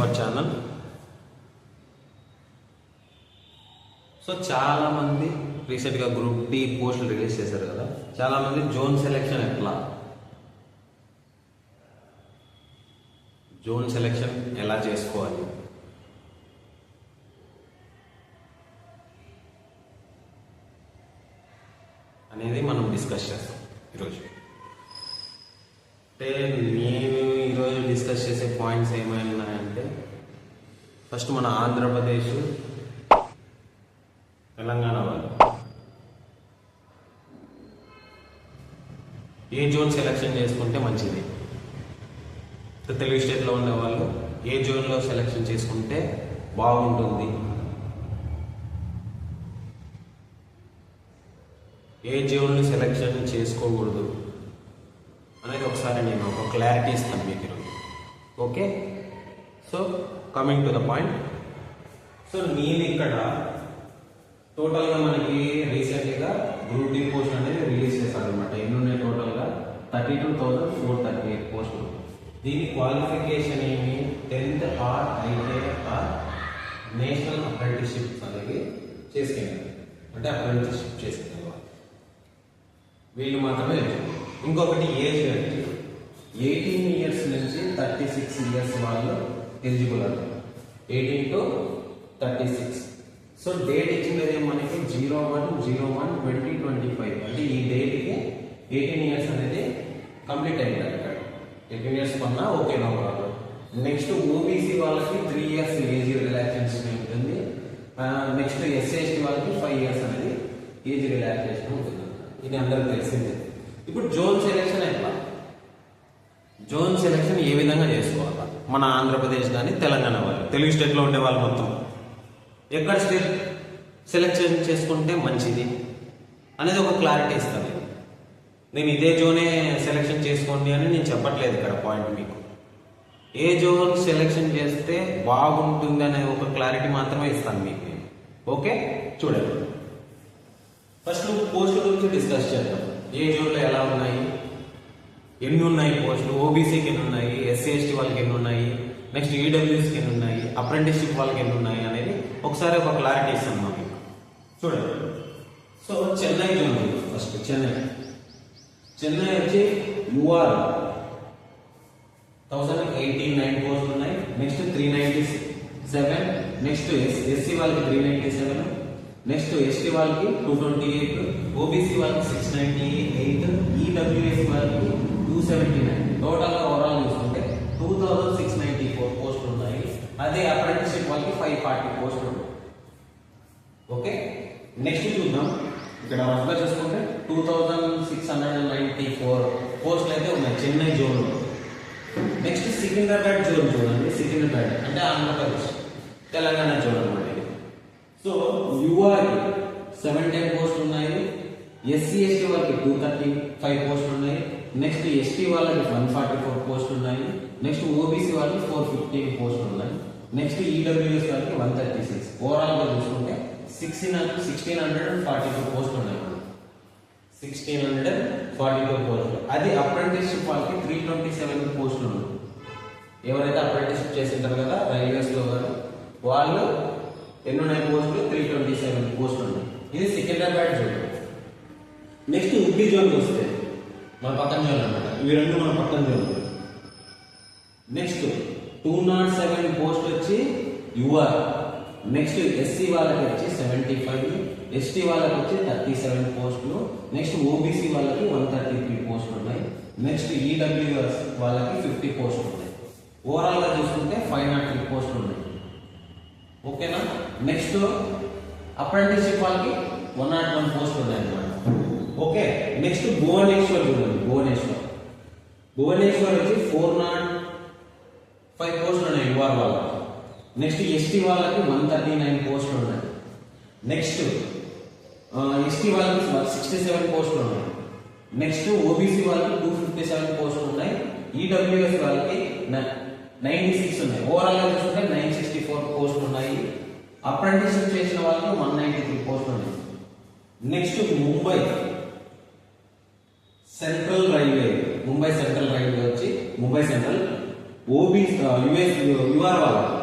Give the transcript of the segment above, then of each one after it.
Our channel. So చాలామంది రీసెంట్గా group D పోస్టులు రిలీజ్ చేశారు కదా, చాలామంది జోన్ సెలెక్షన్ ఎలా చేసుకోవాలి అనేది మనం డిస్కస్ చేస్తాం ఈరోజు. అంటే నేను ఈరోజు డిస్కస్ చేసే పాయింట్స్ ఏమైనాయంటే, ఫస్ట్ మన ఆంధ్రప్రదేశ్, తెలంగాణ వాళ్ళు ఏ జోన్ సెలెక్షన్ చేసుకుంటే మంచిది, తెలుగు స్టేట్లో ఉండే వాళ్ళు ఏ జోన్లో సెలెక్షన్ చేసుకుంటే బాగుంటుంది, ఏ జోన్లు సెలెక్షన్ చేసుకోకూడదు అనేది ఒకసారి నేను ఒక క్లారిటీ ఇస్తాను మీకు ఈరోజు. Okay, so coming to the point. So నేను ఇక్కడ టోటల్గా మనకి రీసెంట్గా గ్రూప్ డి పోస్ట్ అనేది రిలీజ్ చేశారు అనమాట. ఎన్ని ఉన్నాయి టోటల్గా? 32,438 పోస్టులు. దీని క్వాలిఫికేషన్ ఏమి? 10th or ITI are national apprenticeship అనేది చేసుకున్నారు, అంటే అప్రెంటిస్షిప్ చేసుకున్నారు వీళ్ళు మాత్రమే ఎలిజిబుల్. ఇంకొకటి ఏజ్ అంటే 18 years నుంచి 36 years వాళ్ళు ఎలిజిబుల్ అంటారు. 18 to 36. సో డేట్ ఇచ్చింది మనకి 01/01/2025, అంటే ఈ డేట్కి 18 years అనేది కంప్లీట్ అయింది. అక్కడ 18 years కన్నా okay no problem. Next OBC వాళ్ళకి 3 years ఏజ్ రిలాక్సేషన్ ఉంటుంది. నెక్స్ట్ ఎస్సీ/ఎస్టీ వాళ్ళకి 5 years అనేది ఏజ్ రిలాక్సేషన్ ఉంటుంది. ఇది అందరికి తెలిసిందే. ఇప్పుడు జోన్ సెలెక్షన్ ఏ విధంగా చేసుకోవాలా? మన ఆంధ్రప్రదేశ్ కానీ తెలంగాణ వాళ్ళు, తెలుగు స్టేట్లో ఉండే వాళ్ళు మొత్తం ఎక్కడ స్టేట్ సెలెక్షన్ చేసుకుంటే మంచిది అనేది ఒక క్లారిటీ ఇస్తాను. నేను ఇదే జోనే సెలెక్షన్ చేసుకోండి అని నేను చెప్పట్లేదు ఇక్కడ. పాయింట్ మీకు ఏ జోన్ సెలెక్షన్ చేస్తే బాగుంటుంది అనే ఒక క్లారిటీ మాత్రమే ఇస్తాను మీకు నేను. ఓకే, చూడండి. ఫస్ట్ పోస్టుల గురించి డిస్కస్ చేద్దాం. ఏ జోన్లో ఎలా ఉన్నాయి, ఎన్ని ఉన్నాయి పోస్టులు, ఓబీసీకి ఎన్ని ఉన్నాయి, ఎస్సీ/ఎస్టీ వాళ్ళకి ఎన్ని ఉన్నాయి, నెక్స్ట్ ఈడబ్ల్యూఎస్కి ఎన్ని ఉన్నాయి, అప్రెంటిస్షిప్ వాళ్ళకి ఎన్ని ఉన్నాయి అనేది ఒకసారి ఒక క్లారిటీ ఇస్తాను మీకు. చూడండి. So Chennai zone, first Chennai వచ్చి యూఆర్ 1089 పోస్టులు ఉన్నాయి. నెక్స్ట్ 397, నెక్స్ట్ ఎస్సీ వాళ్ళకి 397, నెక్స్ట్ ఎస్టీ వాళ్ళకి 228, ఓబీసీ వాళ్ళకి 698, ఈడబ్ల్యూఎస్ వాళ్ళకి 279. టోటల్గా ఓవరాల్ చూసుకుంటే 2694 పోస్టులు ఉన్నాయి. అదే అప్రెంటిస్షిప్ వాళ్ళకి 540 పోస్టులు ఉన్నాయి. ఓకే, నెక్స్ట్ చూద్దాం. ఇక్కడ వద్ద చూసుకుంటే 2694 పోస్టులు అయితే ఉన్నాయి చెన్నై జోన్లో. నెక్స్ట్ సికింద్రాబాద్ జోన్ చూడండి. సికింద్రాబాద్ అంటే ఆంధ్రప్రదేశ్, తెలంగాణ జోన్ అనమాట. సో యూఆర్ 710 పోస్టులు ఉన్నాయి. ఎస్సీ/ఎస్టీ వాళ్ళకి 235 పోస్టులు ఉన్నాయి. నెక్స్ట్ ఎస్టీ వాళ్ళకి 144 పోస్టులు ఉన్నాయి. నెక్స్ట్ ఓబీసీ వాళ్ళకి 415 పోస్టులు ఉన్నాయి. నెక్స్ట్ ఈడబ్ల్యూఎస్ వాళ్ళకి 136. ఓవరాల్గా చూసుకుంటే 1642 పోస్టులు ఉన్నాయి. 1642 పోస్టులు. అది అప్రెంటిస్షిప్ వాళ్ళకి 327 పోస్టులు ఉన్నాయి. ఎవరైతే అప్రెంటిస్షిప్ చేసింటారు కదా రైల్వేస్లో గారు, వాళ్ళు ఎన్ని ఉన్నాయి పోస్టులు? 327 పోస్టులు ఉన్నాయి. ఇది సికింద్రాబాద్ జోన్. నెక్స్ట్ హుబ్లీ జోన్కి వస్తే మన పక్కన జోన్ అనమాట. ఇవి రెండు మన పక్కన జోన్. నెక్స్ట్ 207 పోస్టులు వచ్చి యూఆర్. నెక్స్ట్ ఎస్సీ వాళ్ళకి వచ్చి 75, ఎస్టీ వాళ్ళకి వచ్చి 37 పోస్టులు. నెక్స్ట్ ఓబీసీ వాళ్ళకి 133 పోస్టులు ఉన్నాయి. నెక్స్ట్ ఈడబ్ల్యూఎస్ వాళ్ళకి 50 పోస్టులు ఉన్నాయి. ఓవరాల్గా చూసుకుంటే 503 పోస్టులు ఉన్నాయి. ఓకేనా? నెక్స్ట్ అప్రెంటిస్షిప్ వాళ్ళకి 101 పోస్టులు ఉన్నాయి అన్నమాట. ఓకే, నెక్స్ట్ భువనేశ్వర్ చూడండి. భువనేశ్వర్ వచ్చి 405 పోస్టులు ఉన్నాయి యువర్ వాళ్ళకి. నెక్స్ట్ ఎస్టీ వాళ్ళకి 139 పోస్టులు ఉన్నాయి. నెక్స్ట్ ఎస్టీ వాళ్ళకి 67 పోస్టులు ఉన్నాయి. నెక్స్ట్ ఓబీసీ వాళ్ళకి 257 పోస్టులు ఉన్నాయి. ఈడబ్ల్యూఎస్ వాళ్ళకి 96 ఉన్నాయి. ఓవరాల్గా చూసుకుంటే 964 పోస్టులు ఉన్నాయి. అప్రెంటిస్షిప్ చేసిన వాళ్ళకి 193 పోస్టులు ఉన్నాయి. నెక్స్ట్ ముంబై సెంట్రల్ రైల్వే వచ్చి ముంబై సెంట్రల్ ఓబీసీ యూఆర్ వాళ్ళకి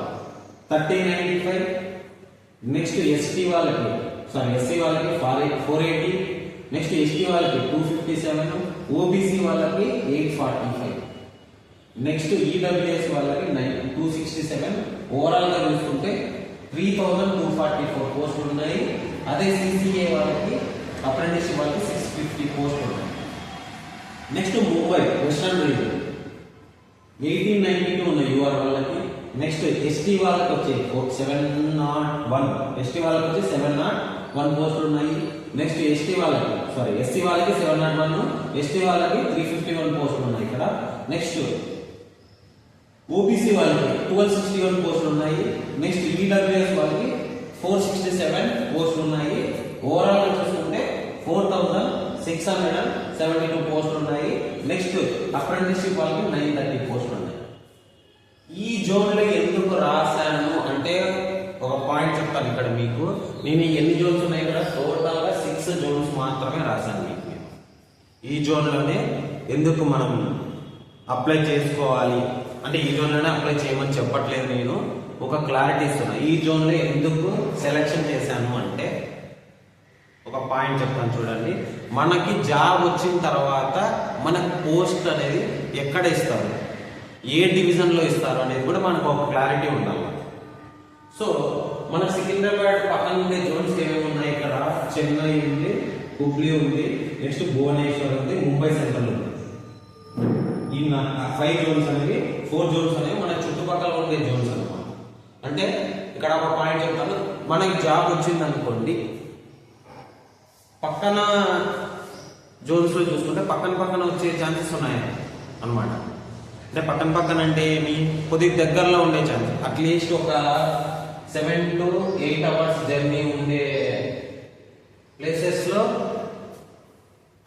1395, నెక్స్ట్ ఎస్సీ వాళ్ళకి 480, నెక్స్ట్ ఎస్టీ వాళ్ళకి 257, ఓబీసీ వాళ్ళకి 845, నెక్స్ట్ ఈడబ్ల్యూఎస్ వాళ్ళకి 267. ఓవరాల్ గా చూసుకుంటే 3244 పోస్టులు ఉన్నాయి. అదే సిసిఏ వాళ్ళకి అప్రెంటిస్షిప్ వాళ్ళకి 650 పోస్టులు ఉన్నాయి. నెక్స్ట్ ముంబై వెస్టర్న్ రీజన్ 1892 ఉన్నాయి యూఆర్ వాళ్ళకి. నెక్స్ట్ ఎస్టీ వాళ్ళకి వచ్చే 701, ఎస్టీ వాళ్ళకి వచ్చి 701 పోస్టులు ఉన్నాయి. నెక్స్ట్ ఎస్సీ వాళ్ళకి 701, ఎస్టీ వాళ్ళకి 351 పోస్టులు ఉన్నాయి ఇక్కడ. నెక్స్ట్ ఓబీసీ వాళ్ళకి 1261 పోస్టులు ఉన్నాయి. నెక్స్ట్ ఈడబ్ల్యూఎస్ వాళ్ళకి 467 పోస్టులు ఉన్నాయి. ఓవరాల్ గా చూసుకుంటే 4672 పోస్టులు ఉన్నాయి. నెక్స్ట్ అప్రెంటిస్షిప్ వాళ్ళకి 930 పోస్టులు ఉన్నాయి. ఈ జోన్ లో ఎందుకు రాశాను అంటే ఒక పాయింట్ చెప్తాను ఇక్కడ మీకు. నేను ఎన్ని జోన్స్ ఉన్నాయి ఇక్కడ, టోటల్ గా 6 జోన్స్ మాత్రమే రాశాను మీకు. ఈ జోన్ లోనే ఎందుకు మనం అప్లై చేసుకోవాలి అంటే ఈ జోన్ లోనే అప్లై చేయమని చెప్పట్లేదు, నేను ఒక క్లారిటీ ఇస్తున్నా. ఈ జోన్ లో ఎందుకు సెలెక్షన్ చేశాను అంటే ఒక పాయింట్ చెప్తాను చూడండి. మనకి జాబ్ వచ్చిన తర్వాత మనకు పోస్ట్ అనేది ఎక్కడ ఇస్తారు, ఏ డివిజన్ లో ఇస్తారు అనేది కూడా మనకు ఒక క్లారిటీ ఉండాలి. సో మన సికింద్రాబాద్ పక్కన ఉండే జోన్స్ ఏమేమి ఉన్నాయి ఇక్కడ, చెన్నై ఉంది, హుబ్లీ ఉంది, నెక్స్ట్ భువనేశ్వర్ ఉంది, ముంబై సెంట్రల్ ఉంది. ఈ 5 జోన్స్ అనేవి 4 జోన్స్ అనేవి మన చుట్టుపక్కల ఉండే జోన్స్ అనమాట. అంటే ఇక్కడ ఒక పాయింట్ చెప్తాను, మనకి జాబ్ వచ్చింది అనుకోండి, పక్కన జోన్స్ లో చూసుకుంటే పక్కన వచ్చే ఛాన్సెస్ ఉన్నాయి అనమాట. అంటే పక్కన అంటే ఏమి, కొద్దిగా దగ్గరలో ఉండే ఛాన్సెస్, అట్లీస్ట్ ఒక 7 to 8 అవర్స్ జర్నీ ఉండే ప్లేసెస్ లో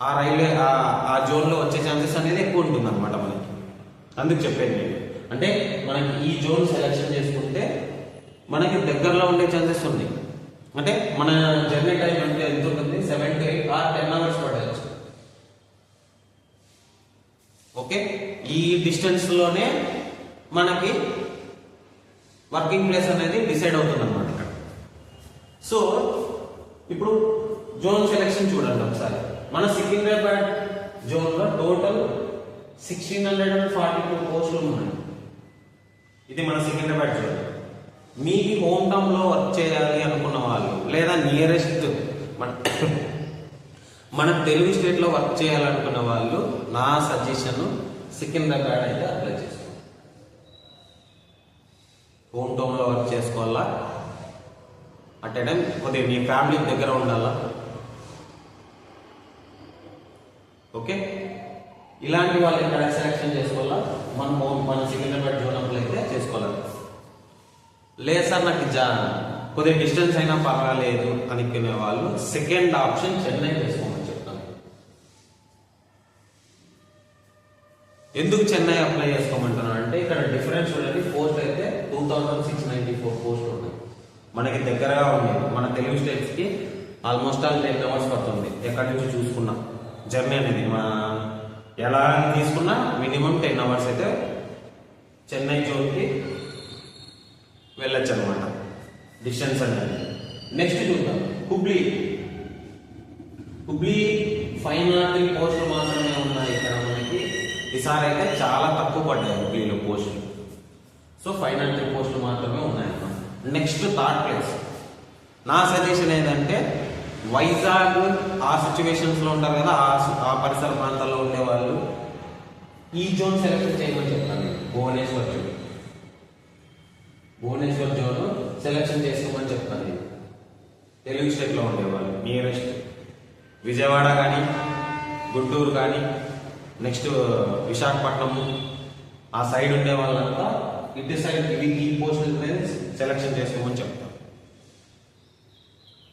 ఆ రైల్వే ఆ జోన్ లో వచ్చే ఛాన్సెస్ అనేది ఎక్కువ ఉంటుంది అనమాట మనకి. అందుకు చెప్పేది నేను, అంటే మనకి ఈ జోన్ సెలెక్షన్ చేసుకుంటే మనకి దగ్గరలో ఉండే ఛాన్సెస్ ఉన్నాయి. అంటే మన జర్నీ టైం అంటే ఎంత ఉంటుంది, 7 to 8 or 10 అవర్స్ పడవచ్చు. ఓకే, ఈ డిస్టెన్స్ లోనే మనకి వర్కింగ్ ప్లేస్ అనేది డిసైడ్ అవుతుంది అనమాట ఇక్కడ. సో ఇప్పుడు జోన్ సెలెక్షన్ చూడండి ఒకసారి. మన సికింద్రాబాద్ జోన్ లో టోటల్ 1642 పోస్టులు ఉన్నాయి. ఇది మన సికింద్రాబాద్ జోన్. మీ హోమ్ టౌన్ లో వర్క్ చేయాలి అనుకున్న వాళ్ళు, లేదా నియరెస్ట్ మన తెలుగు స్టేట్ లో వర్క్ చేయాలనుకున్న వాళ్ళు, నా సజెషన్ సికింద్రాబాద్ అయితే అప్లై చేసుకోండి. హోమ్ టౌన్ లో వర్క్ చేసుకోవాలా, అట్ టైం కొద్దిగా మీ ఫ్యామిలీ దగ్గర ఉండాలా. ఓకే, ఇలాంటి వాళ్ళు ఇక్కడ సెలెక్షన్ చేసుకోవాలా, మన సికింద్రాబాద్ జోన్ అప్లై అయితే చేసుకోవాలి. లేదు సార్ నాకు కొద్దిగా డిస్టెన్స్ అయినా పర్వాలేదు అనుకునే వాళ్ళు సెకండ్ ఆప్షన్ చెన్నై చేసుకోమని చెప్తాను. ఎందుకు చెన్నై అప్లై చేసుకోమంటున్నాను అంటే ఇక్కడ డిఫరెన్స్ చూడండి. పోస్ట్ అయితే 2694 పోస్టులు ఉన్నాయి. మనకి దగ్గరగా ఉంది, మన తెలుగు స్టేట్స్ కి ఆల్మోస్ట్ 10 అవర్స్ పడుతుంది ఎక్కడి నుంచి చూసుకున్నా. జర్నీ అనేది మన ఎలా తీసుకున్నా మినిమం 10 అవర్స్ అయితే చెన్నై జోన్కి వెళ్ళొచ్చు అనమాట, డిస్టెన్స్ అనేది. నెక్స్ట్ చూద్దాం హుబ్లీ 503 పోస్టులు మాత్రమే ఉన్నాయి ఇక్కడ మనకి. ఈసారి అయితే చాలా తక్కువ పడ్డాయి హుబ్లీలో పోస్టులు. సో 503 పోస్టులు మాత్రమే ఉన్నాయి అన్నమాట. నెక్స్ట్ థర్డ్ ప్లేస్ నా సజెషన్ ఏంటంటే వైజాగ్ ఆ సిచ్యువేషన్స్ లో ఉంటారు కదా, ఆ పరిసర ప్రాంతాల్లో ఉండే వాళ్ళు ఈ జోన్ సెలెక్షన్ చేయమని చెప్తాను. భువనేశ్వర్ జోన్ సెలెక్షన్ చేసుకోమని చెప్తాను నేను. తెలుగు స్టేట్ లో ఉండేవాళ్ళు నియరెస్ట్ విజయవాడ కానీ, గుంటూరు కానీ, నెక్స్ట్ విశాఖపట్నం ఆ సైడ్ ఉండే వాళ్ళంతా ఇటు సైడ్ ఈ పోస్టుల మీద సెలెక్షన్ చేసుకోమని చెప్తాను.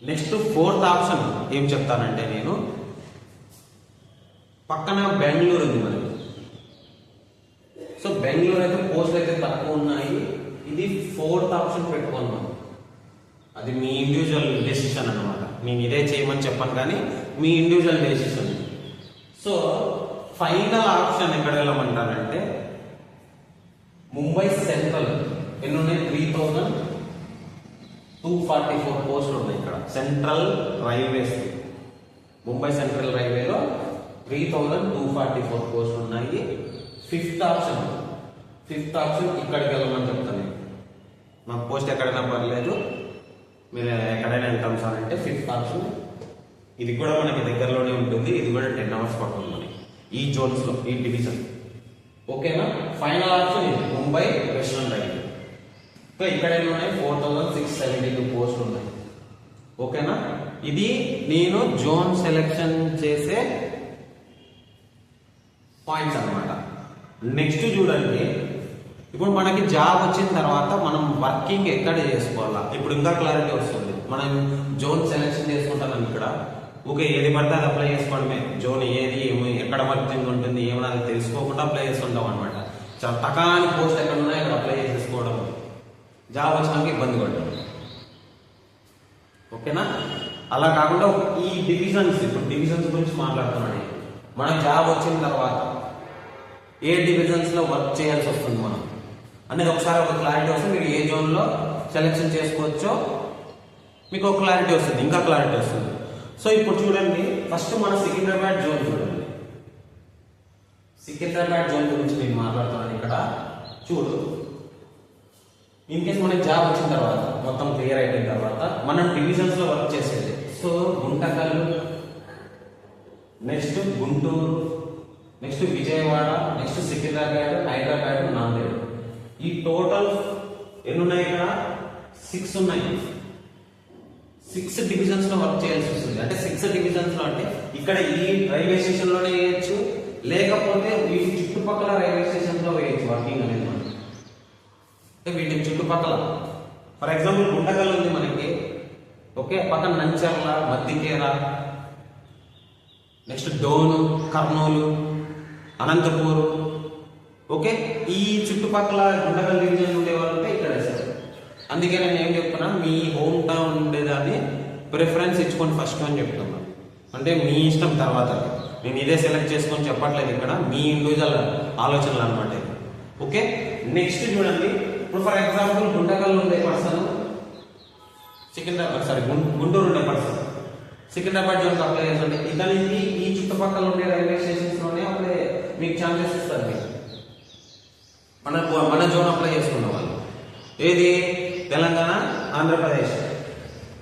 నెక్స్ట్ 4th ఆప్షన్ ఏం చెప్తానంటే నేను, పక్కన బెంగళూరు ఉంది మనకి. సో బెంగళూరు అయితే పోస్టులు అయితే తక్కువ ఉన్నాయి. ఇది 4th ఆప్షన్ పెట్టుకున్నాం. అది మీ ఇండివిజువల్ డెసిషన్ అనమాట. నేను ఇదే చేయమని చెప్పాను కానీ మీ individual decision. So final option ఎక్కడ వెళ్ళమంటానంటే ముంబై సెంట్రల్ ఎన్ని ఉన్నాయి? 3244 పోస్టులు ఉన్నాయి ఇక్కడ సెంట్రల్ రైల్వేస్. ముంబై సెంట్రల్ రైల్వేలో 3244 పోస్టులు ఉన్నాయి. ఫిఫ్త్ ఆప్షన్ ఇక్కడికి వెళ్ళమని చెప్తాను నేను. నాకు పోస్ట్ ఎక్కడైనా పర్లేదు, మీరు ఎక్కడైనా వెళ్తాం సార్ అంటే ఫిఫ్త్ ఆప్షన్. ఇది కూడా మనకి దగ్గరలోనే ఉంటుంది. ఇది కూడా 10 అవర్స్ పడుతుంది మనకి ఈ జోన్స్లో, ఈ డివిజన్. ఓకేనా? ఫైనల్ ఆప్షన్ ఇది ముంబై వెస్టర్న్ రైల్వే. సో ఇక్కడ ఎన్ని ఉన్నాయి? 4672 పోస్టులు ఉన్నాయి. ఓకేనా? ఇది నేను జోన్ సెలెక్షన్ చేసే పాయింట్స్ అన్నమాట. నెక్స్ట్ చూడండి, ఇప్పుడు మనకి జాబ్ వచ్చిన తర్వాత మనం వర్కింగ్ ఎక్కడ చేసుకోవాలా, ఇప్పుడు ఇంకా క్లారిటీ వస్తుంది. మనం జోన్ సెలెక్షన్ చేసుకుంటాం ఇక్కడ. ఓకే, ఏది పడితే అది అప్లై చేసుకోవడమే. జోన్ ఏది ఎక్కడ వర్కింగ్ ఉంటుంది ఏమన్నా అది తెలుసుకోకుండా అప్లై చేస్తుంటాం అనమాట. చాలా తకాని పోస్ట్ ఎక్కడ ఉన్నాయో అక్కడ అప్లై చేసేసుకోవడం, జాబ్ వచ్చినాక ఇబ్బంది పడ్డాం. ఓకేనా? అలా కాకుండా ఈ డివిజన్స్, ఇప్పుడు డివిజన్స్ గురించి మాట్లాడుతున్నాను. మనకు జాబ్ వచ్చిన తర్వాత ఏ డివిజన్స్ లో వర్క్ చేయాల్సి వస్తుంది మనం అనేది ఒకసారి ఒక క్లారిటీ వస్తుంది. మీరు ఏ జోన్ లో సెలెక్షన్ చేసుకోవచ్చో మీకు ఒక క్లారిటీ వస్తుంది, ఇంకా క్లారిటీ వస్తుంది. సో ఇప్పుడు చూడండి, ఫస్ట్ మన సికింద్రాబాద్ జోన్ చూడండి. సికింద్రాబాద్ జోన్ గురించి నేను మాట్లాడుతున్నాను ఇక్కడ. చూడు, ఇన్ కేస్ మనకి జాబ్ వచ్చిన తర్వాత మొత్తం క్లియర్ అయిపోయిన తర్వాత మనం డివిజన్స్ లో వర్క్ చేసేది. So Guntakal, next Guntur, next Vijayawada, next Secunderabad, Hyderabad, Nanded. ఈ టోటల్ ఎన్ని ఉన్నాయి ఇక్కడ? 6 ఉన్నాయి. 6 డివిజన్స్ లో వర్క్ చేయాల్సి వస్తుంది. అంటే 6 డివిజన్స్ లో అంటే ఇక్కడ ఈ రైల్వే స్టేషన్ లోనే వేయచ్చు, లేకపోతే వీటి చుట్టుపక్కల రైల్వే స్టేషన్ లో వేయచ్చు వర్కింగ్ అనేది మనం. వీటి చుట్టుపక్కల ఫర్ ఎగ్జాంపుల్ గుంటకల్ ఉంది మనకి. ఓకే, పక్కన నంచర్ల, మద్దికేర, నెక్స్ట్ డోను, కర్నూలు, అనంతపూర్. ఓకే, ఈ చుట్టుపక్కల గుంటకల్ డివిజన్ ఉండే వాళ్ళు ఉంటే ఇక్కడ వేస్తారు. అందుకే నేను ఏం చెప్తున్నా, మీ హోమ్ టౌన్ ఉండేదాన్ని ప్రిఫరెన్స్ ఇచ్చుకొని ఫస్ట్ అని చెప్తున్నా. అంటే మీ ఇష్టం తర్వాత, నేను ఇదే సెలెక్ట్ చేసుకొని చెప్పట్లేదు ఇక్కడ, మీ ఇండివిజువల్ ఆలోచనలు అనమాట. ఓకే, నెక్స్ట్ చూడండి, ఇప్పుడు ఫర్ ఎగ్జాంపుల్ గుంటకల్ ఉండే పర్సన్ గుంటూరు ఉండే పర్సన్ సికింద్రాబాద్ జోన్కి అప్లై చేస్తుంటే ఇతనికి ఈ చుట్టుపక్కల ఉండే రైల్వే స్టేషన్స్ లోనే అప్లై మీకు ఛాన్సెస్ ఇస్తారు. మీకు మన జోన్ అప్లై చేసుకున్న వాళ్ళు ఏది తెలంగాణ, ఆంధ్రప్రదేశ్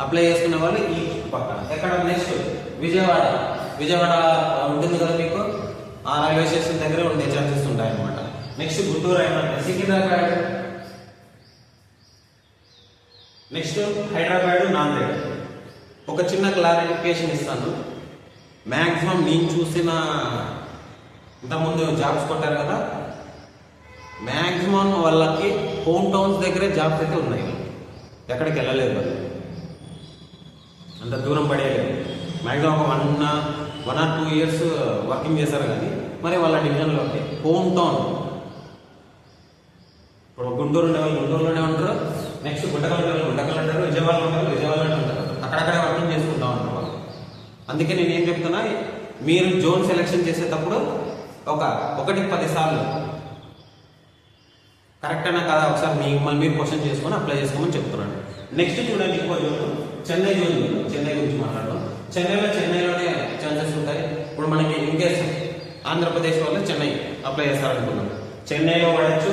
అప్లై చేసుకునే వాళ్ళు ఈ చుట్టుపక్కల. ఎక్కడ? నెక్స్ట్ విజయవాడ ఉంటుంది కదా మీకు, ఆ రైల్వే స్టేషన్ దగ్గరే ఉండే ఛాన్సెస్ ఉంటాయి అన్నమాట. నెక్స్ట్ గుంటూరు అయినట్టు, సికింద్రాబాద్, నెక్స్ట్ హైదరాబాద్, నాందేడ్. ఒక చిన్న క్లారిఫికేషన్ ఇస్తాను. మ్యాక్సిమం నేను చూసిన, ఇంతకుముందు జాబ్స్ కొట్టారు కదా, మ్యాక్సిమం వాళ్ళకి హోమ్ టౌన్స్ దగ్గరే జాబ్స్ అయితే ఉన్నాయి. ఎక్కడికి వెళ్ళలేదు వాళ్ళు, అంత దూరం పడేయలేదు. మ్యాక్సిమం ఒక 1 or 2 years వర్కింగ్ చేశారు. కానీ మరి వాళ్ళ డివిజన్లో హోమ్ టౌన్, ఇప్పుడు గుంటూరు ఉండే వాళ్ళు గుంటూరులోనే ఉంటారు, నెక్స్ట్ గుంటకల్ ఉండే వాళ్ళు గుంటకల్ ఉంటారు, విజయవాడలో ఉంటారు, విజయవాడలో ఉంటారు, అక్కడక్కడే వర్కింగ్ చేసుకుంటా ఉంటారు వాళ్ళు. అందుకే నేను ఏం చెప్తున్నా, మీరు జోన్ సెలెక్షన్ చేసేటప్పుడు 1-10 సార్లు కరెక్ట్ అయినా కదా ఒకసారి మిమ్మల్ని మీరు క్వశ్చన్ చేసుకొని అప్లై చేసుకోమని చెప్తున్నాను. నెక్స్ట్ చూడండి, ఇంకో జోన్ చెన్నై జోన్. చెన్నై గురించి మాట్లాడడం. చెన్నైలోనే ఛాన్సెస్ ఉంటాయి. ఇప్పుడు మనకి ఇన్ కేస్ ఆంధ్రప్రదేశ్ వాళ్ళు చెన్నై అప్లై చేస్తారనుకున్నాం, చెన్నైలో పడచ్చు.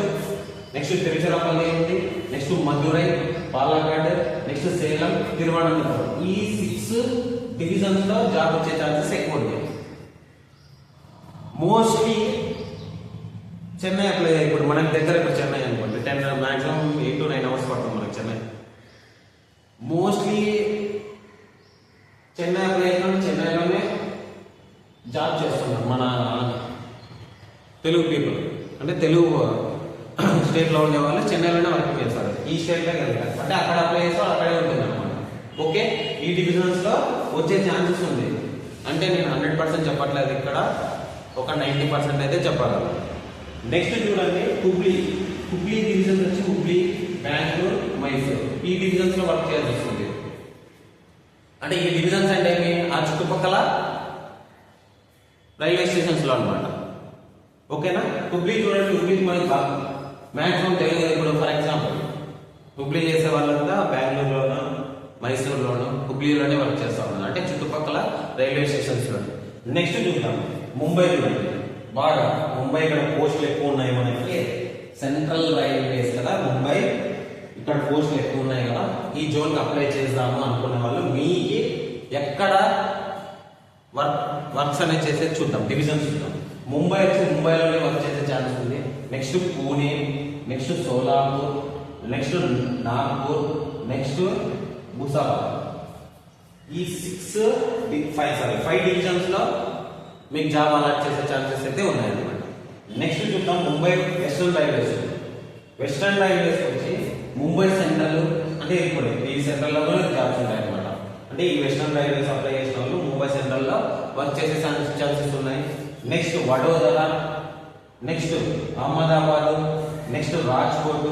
నెక్స్ట్ తిరుచిరాపల్లి ఉంది, నెక్స్ట్ మధురై, పాలకాడ్, నెక్స్ట్ సేలం, తిరువనంతపురం. ఈ 6 డివిజన్స్ లో జాబ్ వచ్చే ఛాన్సెస్ ఎక్కువ ఉంటాయి. మోస్ట్లీ చెన్నై అప్లై, ఇప్పుడు మనకి దగ్గర ఇప్పుడు చెన్నై అనుకోండి, మాక్సిమం 8 to 9 hours పడుతుంది మనకి చెన్నై. మోస్ట్లీ చెన్నై అప్లై అయినా చెన్నైలోనే జాబ్ చేస్తున్నారు మన తెలుగు పీపుల్. అంటే తెలుగు స్టేట్లో ఉండే వాళ్ళు చెన్నైలోనే వర్క్ చేస్తారు. ఈ స్టేట్లోకి వెళ్తారు అంటే అక్కడ అప్లై చేస్తే అక్కడే ఉంటుంది అనమాట. ఓకే, ఈ డివిజన్స్ లో వచ్చే ఛాన్సెస్ ఉంది. అంటే నేను 100% చెప్పట్లేదు, ఇక్కడ ఒక 90% అయితే చెప్పగలను. నెక్స్ట్ చూడండి, హుబ్లీ డివిజన్స్ వచ్చి హుబ్లీ, బెంగళూరు, మైసూర్. ఈ డివిజన్స్ లో వర్క్ చేయాల్సి వస్తుంది. అంటే ఈ డివిజన్స్ అంటే ఆ చుట్టుపక్కల రైల్వే స్టేషన్స్ లో అనమాట. ఓకేనా? హుబ్లీ చూడండి, హుబ్లీ మనకి మ్యాక్సిమం తెలుగు ఇప్పుడు ఫర్ ఎగ్జాంపుల్ హుబ్లీ చేసే వాళ్ళంతా బెంగళూరులోనూ మైసూరులోను హుబ్లీలోనే వర్క్ చేస్తా ఉన్నారు, అంటే చుట్టుపక్కల రైల్వే స్టేషన్స్లో. నెక్స్ట్ చూద్దాం ముంబైలో. బాగా ముంబై ఇక్కడ పోస్టులు ఎక్కువ ఉన్నాయి మనకి, సెంట్రల్ రైల్వేస్ కదా ముంబై, ఇక్కడ పోస్టులు ఎక్కువ ఉన్నాయి కదా, ఈ జోన్కి అప్లై చేద్దాము అనుకునే వాళ్ళు మీకు ఎక్కడ వర్క్స్ అనేది చేసేది చూద్దాం, డివిజన్స్ చూద్దాం. ముంబై వచ్చి ముంబైలోనే వర్క్ చేసే ఛాన్స్ ఉంది. Next Pune, next Solapur, next Nagpur, next Bhusawal. ఈ 5 డివిజన్స్ లో మీకు జాబ్ అలాట్ చేసే ఛాన్సెస్ అయితే ఉన్నాయి అన్నమాట. నెక్స్ట్ చూద్దాం Mumbai western railways. Western railways వచ్చి ముంబై సెంట్రల్, అంటే ఇప్పుడు ఈ సెంట్రల్ లో జాబ్స్ ఉంటాయి అనమాట. అంటే ఈ వెస్టర్న్ రైల్వేస్ అప్లై చేసిన వాళ్ళు ముంబై సెంట్రల్ లో వర్క్ చేసే ఛాన్సెస్ ఉన్నాయి. Next Vadodara, next Ahmedabad, next Rajkot,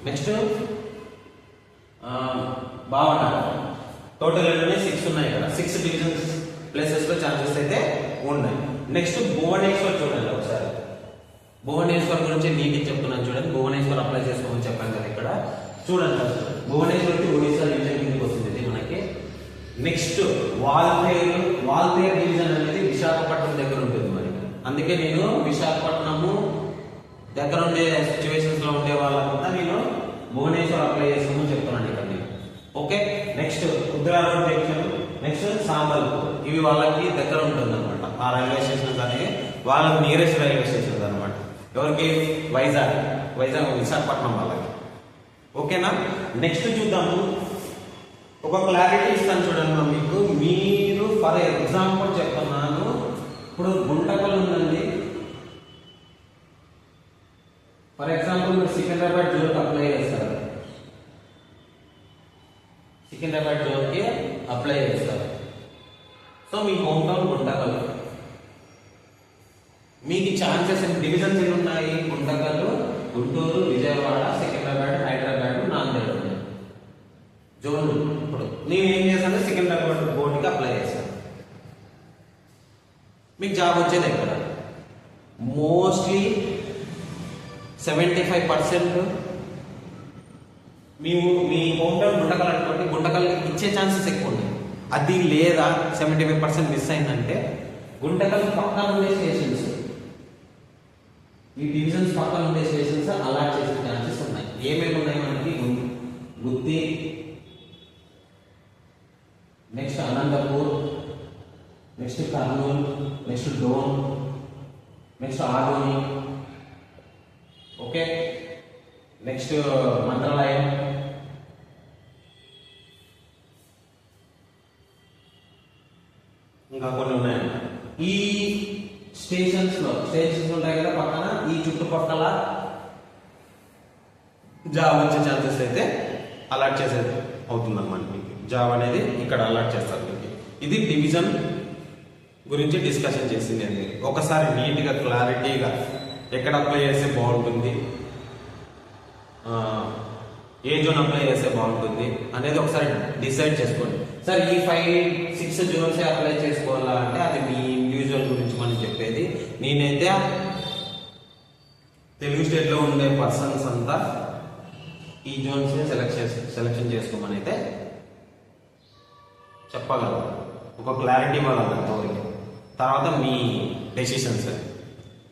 next Bhavnagar. Total 6 ఉన్నాయి కదా, 6 డివిజన్స్ ప్లేసెస్ లో ఛాన్సెస్ అయితే ఉన్నాయి. నెక్స్ట్ భువనేశ్వర్ చూడండి ఒకసారి. భువనేశ్వర్ గురించి నీటి చెప్తున్నాను చూడండి. భువనేశ్వర్ అప్లై చేసుకోమని చెప్పాను కదా ఇక్కడ చూడండి. ఫస్ట్ భువనేశ్వర్ ఒడిశా డివిజన్ కిందకి వస్తుంది ఇది మనకి. నెక్స్ట్ వాల్తేరు డివిజన్ అనేది విశాఖపట్నం దగ్గర ఉంటుంది మనకి. అందుకే నేను విశాఖపట్నము దగ్గర ఉండే సిచ్యువేషన్స్ లో ఉండే వాళ్ళంతా నేను భువనేశ్వర్ అప్లై చేసుకోమని చెప్తున్నాను ఇక్కడ నేను. Okay. Next Rudraram junction, next Sambalpur, ఇవి వాళ్ళకి దగ్గర ఉంటుంది అనమాట. ఆ రైల్వే స్టేషన్స్ అనేవి వాళ్ళకి నియరెస్ట్ రైల్వే స్టేషన్స్ అనమాట. ఎవరికి? వైజాగ్ విశాఖపట్నం వాళ్ళకి. ఓకేనా. నెక్స్ట్ చూద్దాము. ఒక క్లారిటీ ఇస్తాను చూడండి మీకు. మీరు ఫర్ ఎగ్జాంపుల్ చెప్తున్నాను, ఇప్పుడు గుంటకల్ ఉందండి. ఫర్ ఎగ్జాంపుల్ మీరు సికింద్రాబాద్ జోన్కి అప్లై చేస్తారు, సికింద్రాబాద్ జోన్కి అప్లై చేస్తారు. సో మీ హోమ్ టౌన్ గుంటకల్. మీకు ఛాన్సెస్ డివిజన్స్ ఎన్ని ఉన్నాయి? గుంటకల్, గుంటూరు, విజయవాడ, సికింద్రాబాద్, హైదరాబాద్, నాందేడ్ ఉన్నాయి జోన్. ఇప్పుడు నేను ఏం చేశాను, సికింద్రాబాద్ బోర్డుకి అప్లై చేశాను. మీకు జాబ్ వచ్చేది ఎక్కడ? మోస్ట్లీ 75% మేము మీ హోమ్ టౌన్ గుంటకల్ అనుకోండి, గుంటకల్ ఇచ్చే ఛాన్సెస్ ఎక్కువ ఉన్నాయి. అది లేదా 75% మిస్ అయిందంటే గుంటకల్ పక్కన ఉండే స్టేషన్స్, ఈ డివిజన్స్ పక్కన ఉండే స్టేషన్స్ అలాట్ చేసే ఛాన్సెస్ ఉన్నాయి. ఏమేమి ఉన్నాయి మనకి? Gooty, next Anantapur, next Kurnool, next Dhone, next Adoni. Okay. Next Mantralayam, ఇంకా కొన్ని ఉన్నాయి. ఈ స్టేషన్స్ ఉంటాయి కదా పక్కన, ఈ చుట్టుపక్కల జాబ్ వచ్చే ఛాన్సెస్ అయితే అలాట్ చేసేది అవుతుంది అన్నమాట. మీకు జాబ్ అనేది ఇక్కడ అలాట్ చేస్తారు మీకు. ఇది డివిజన్ గురించి డిస్కషన్ చేసింది అండి. ఒకసారి నీట్గా క్లారిటీగా ఎక్కడ అప్లై చేస్తే బాగుంటుంది, ఏ జోన్ అప్లై చేస్తే బాగుంటుంది అనేది ఒకసారి డిసైడ్ చేసుకోండి. సార్ ఈ 5-6 జోన్స్ అప్లై చేసుకోవాలా అంటే అది మీ ఇండివిజువల్ గురించి మనం చెప్పేది. నేనైతే తెలుగు స్టేట్లో ఉండే పర్సన్స్ అంతా ఈ జోన్స్ సెలెక్షన్ చేసుకోమని అయితే చెప్పగలను, ఒక క్లారిటీ ఇవ్వగలను. తర్వాత మీ డెసిషన్స్.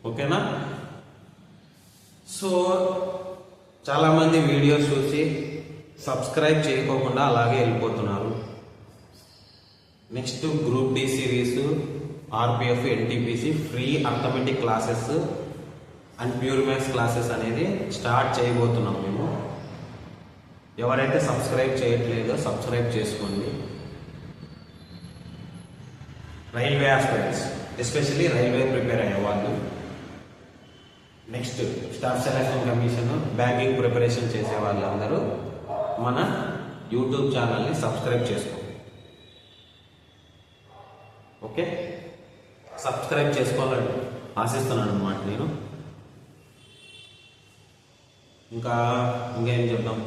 ఓకేనా. సో చాలామంది వీడియోస్ చూసి సబ్స్క్రైబ్ చేయకోకుండా అలాగే వెళ్ళిపోతున్నారు. Next group D series, RPF, NTPC free arithmetic classes and pure maths classes అనేది స్టార్ట్ చేయబోతున్నాం మేము. ఎవరైతే సబ్స్క్రైబ్ చేయట్లేదో సబ్స్క్రైబ్ చేసుకోండి. Railway aspirants, especially railway prepare అయ్యేవాళ్ళు, next staff selection commission, banking preparation చేసే వాళ్ళందరూ మన యూట్యూబ్ ఛానల్ని సబ్స్క్రైబ్ చేసుకోండి. ఓకే. సబ్స్క్రైబ్ చేసుకోవాలని ఆశిస్తున్నాను అన్నమాట నేను. ఇంకేం చెప్దాం.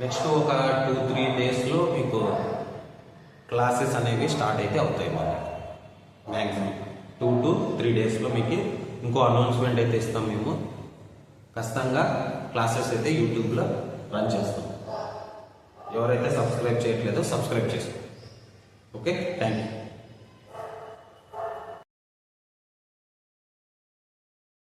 నెక్స్ట్ ఒక 2-3 డేస్లో మీకు క్లాసెస్ అనేవి స్టార్ట్ అయితే అవుతాయి. మనకి మ్యాక్సిమం 2 to 3 డేస్లో మీకు ఇంకో అనౌన్స్మెంట్ అయితే ఇస్తాం మేము. ఖచ్చితంగా క్లాసెస్ అయితే యూట్యూబ్లో రన్ చేస్తాం. ఎవరైతే సబ్స్క్రైబ్ చేయట్లేదో సబ్స్క్రైబ్ చేసుకోండి. Okay, thank you.